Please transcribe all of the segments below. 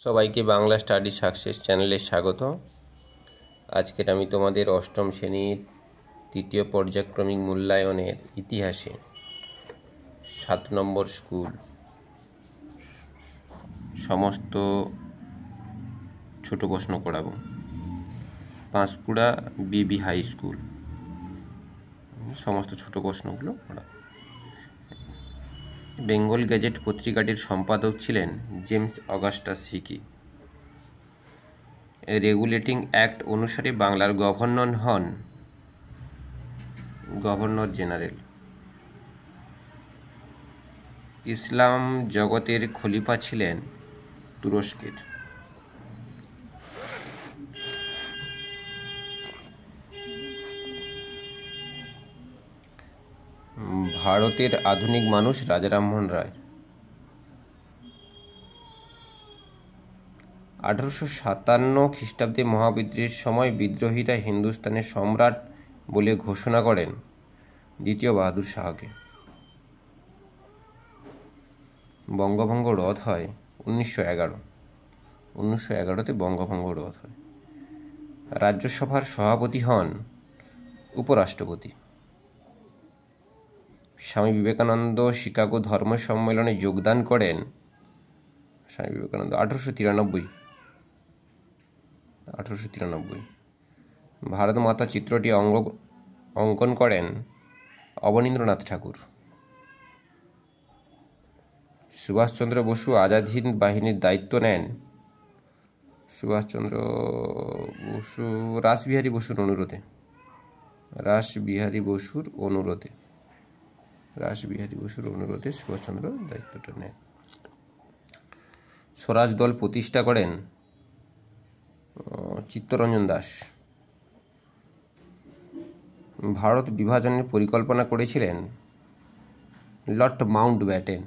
সবাইকে Bangla study success চ্যানেলে স্বাগত। আজকের আমি তোমাদের অষ্টম শ্রেণীর তৃতীয় পর্যায়ক্রমিক মূল্যায়নের ইতিহাসে 7 নম্বর স্কুল সমস্ত ছোট প্রশ্ন করাবো। পাঁশকুড়া বিবি হাই স্কুল সমস্ত ছোট প্রশ্নগুলো করাবো। বেঙ্গল গ্যাজেট পত্রিকাটির সম্পাদক ছিলেন James Augustus Hicky. Regulating act অনুসারে বাংলার গভর্নর হন গভর্নর জেনারেল। ইসলাম জগতের খলিফা ছিলেন তুরস্কের। ভারতের আধুনিক মানুষ রাজা রামমোহন রায়। 1857 খ্রিস্টাব্দে মহাবিদ্রোহের সময় বিদ্রোহীরা হিন্দুস্তানের সম্রাট বলে ঘোষণা করেন দ্বিতীয় বাহাদুর শাহকে। বঙ্গভঙ্গ রদ হয় 1911-তে বঙ্গভঙ্গ রদ হয়। রাজ্যসভার সভাপতি হন উপরাষ্ট্রপতি। স্বামী বিবেকানন্দ শিকাগো ধর্ম সম্মেলনে যোগদান করেন। স্বামী বিবেকানন্দ 1893। ভারত মাতা চিত্রটি অঙ্কন করেন অবনীন্দ্রনাথ ঠাকুর। সুভাষচন্দ্র বসু আজাদ হিন্দ বাহিনীর দায়িত্ব নেন সুভাষচন্দ্র বসু রাসবিহারী বসুর অনুরোধে সুভাষচন্দ্র দায়িত্বটা নেন। স্বরাজ দল প্রতিষ্ঠা করেন চিত্তরঞ্জন দাস। ভারত বিভাজনের পরিকল্পনা করেছিলেন লর্ড মাউন্টব্যাটেন।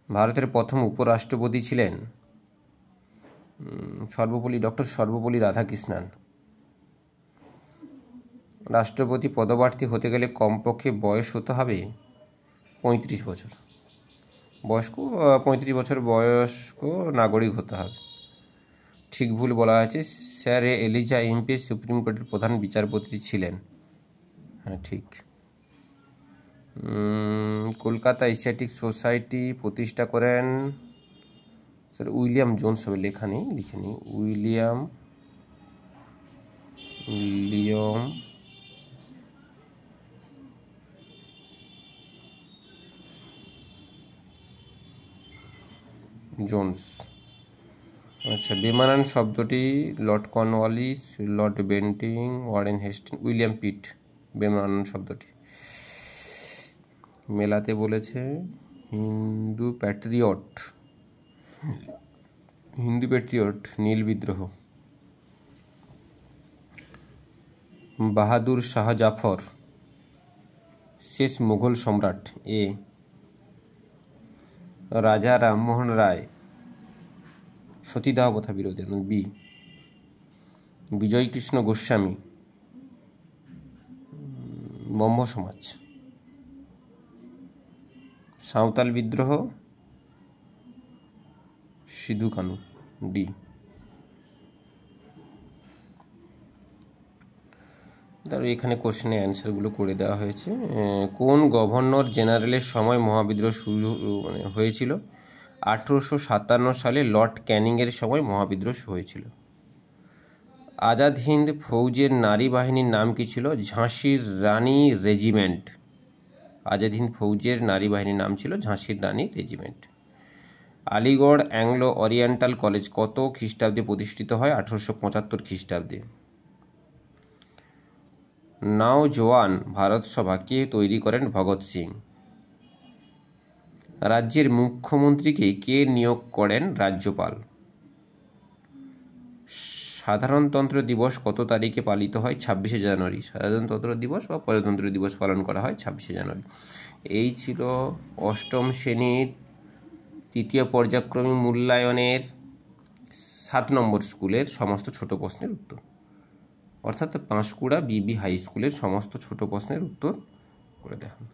ভারতের প্রথম উপরাষ্ট্রপতি ছিলেন ডক্টর সর্বপল্লী রাধাকৃষ্ণন। রাষ্ট্রপতি পদপ্রার্থী হতে গেলে কমপক্ষে বয়স হতে হবে 35 বছর। 35 বছর বয়স্ক নাগরিক হতে হবে। ঠিক ভুল বলা আছে। স্যার এলিজা এমপি সুপ্রিম কোর্টের প্রধান বিচারপতি ছিলেন। হ্যাঁ, ঠিক। কলকাতা এশিয়াটিক সোসাইটি প্রতিষ্ঠা করেন স্যার উইলিয়াম জোন্স। হবে লেখা নেই, লিখে নিই। William Jones. আচ্ছা, বেমানান শব্দটি Lord Cornwallis, Lord Bentinck, Warren Hastings, William Pitt. বেমানান শব্দটি মেলাতে বলেছে হিন্দু প্যাট্রিয়ট নীল বিদ্রোহ। বাহাদুর শাহ জাফর শেষ মুঘল সম্রাট। এ। রাজা রামমোহন রায় সতীদাহ প্রথা বিরোধী। বি। বিজয়কৃষ্ণ গোস্বামী ব্রহ্ম সমাজ। সাঁওতাল বিদ্রোহ সিধু কানু। ডি। তারপরে এখানে কোশ্চেনের অ্যান্সারগুলো করে দেওয়া হয়েছে। কোন গভর্নর জেনারেলের সময় মহাবিদ্রোহ শুরু হয়েছিল? 1857 সালে লর্ড ক্যানিংয়ের সময় মহাবিদ্রোহ হয়েছিল। আজাদ হিন্দ ফৌজের নারী বাহিনীর নাম কি ছিল? ঝাঁসির রানী রেজিমেন্ট। আজাদ হিন্দ ফৌজের নারী বাহিনীর নাম ছিল ঝাঁসির রানী regiment. Aligarh Anglo Oriental College কত খ্রিস্টাব্দে প্রতিষ্ঠিত হয়? 1875 খ্রিস্টাব্দে। নওজোয়ান ভারত সভা কে তৈরি করেন? ভগৎ সিং। রাজ্যের মুখ্যমন্ত্রীকে কে নিয়োগ করেন? রাজ্যপাল। সাধারণতন্ত্র দিবস কত তারিখে পালিত হয়? 26শে জানুয়ারি। সাধারণতন্ত্র দিবস বা প্রজাতন্ত্র দিবস পালন করা হয় 26শে জানুয়ারি। এই ছিল অষ্টম শ্রেণীর তৃতীয় পর্যায়ক্রমিক মূল্যায়নের 7 নম্বর স্কুলের সমস্ত ছোট প্রশ্নের উত্তর, অর্থাৎ পাঁশকুড়া বিবি হাই স্কুলের সমস্ত ছোট প্রশ্নের উত্তর করে দেখানো।